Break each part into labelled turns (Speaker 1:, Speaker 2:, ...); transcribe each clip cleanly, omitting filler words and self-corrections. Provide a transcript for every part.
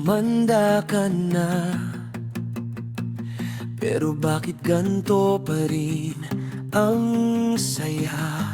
Speaker 1: Tumanda ka na, pero bakit ganito pa rin ang saya?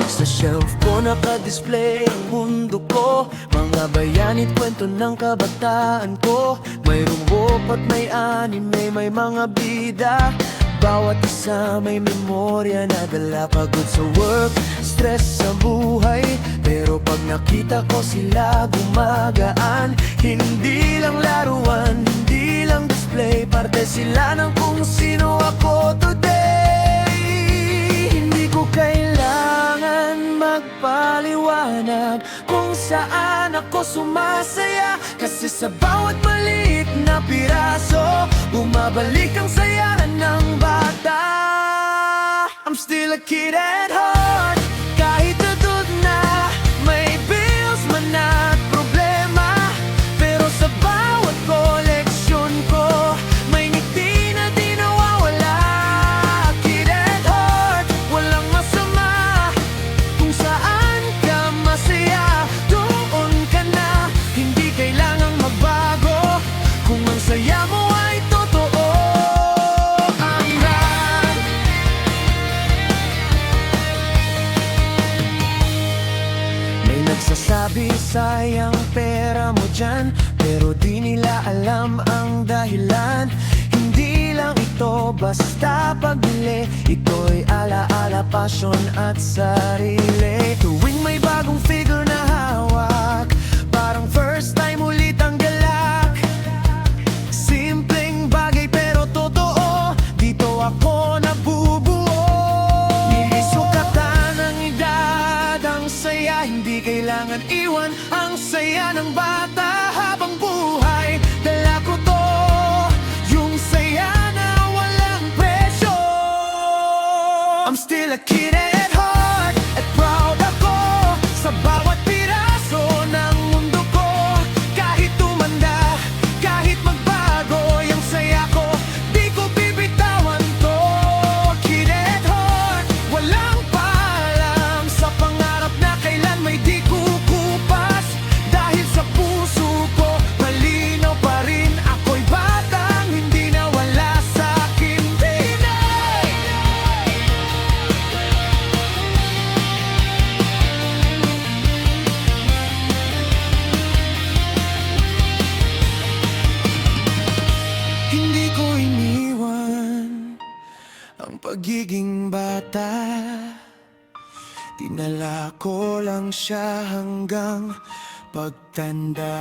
Speaker 1: Sa shelf ko naka-display ang mundo ko, mga bayani't kwento ng kabataan ko. May robot at may anime, may mga bida, bawat isa may memorya na dala. Pagod sa work, stress sa buhay, pero pag nakita ko sila gumagaan. Hindi lang laruan, hindi lang display, parte sila ng kung sino ako today. Hindi ko kailangan magpaliwanag kung saan ako sumasaya, kasi sa bawat maliit na piraso bumabalik ang saya ng bata. I'm still a kid at heart, kahit nadod na may bills man at problema. Pero sa bawat koleksyon ko may ngiti na di nawawala. Kid at heart, walang masama kung saan ka masaya, doon ka na. Hindi kailangang magbago kung ang saya mo ay totoo. Nagsasabi sayang pera mo dyan, pero di nila alam ang dahilan. Hindi lang ito basta pagbili, ito'y alaala, passion at sarili. Tuwing may bagong figure na hawak, parang first time ulit ang galak. Simpleng bagay pero totoo, dito ako nabubuo. Nilisukatan ng edad ang saya, hindi kailangan iwan ang saya ng bata habang buhay. Dala ko to, yung saya na walang presyo. I'm still a kid at heart, at proud ako sa bawat piraso ng mundo ko. Kahit tumanda, kahit magbago yung saya ko, di ko bibitawan to. Kid at heart, walang paalam sa pangarap na kailan may di kukupas. Dahil sa puso ko malinaw pa rin, ako'y batang hindi nawala sa akin. Hindi ko iniwan ang pagiging bata, dinala ko lang siya hanggang pagtanda.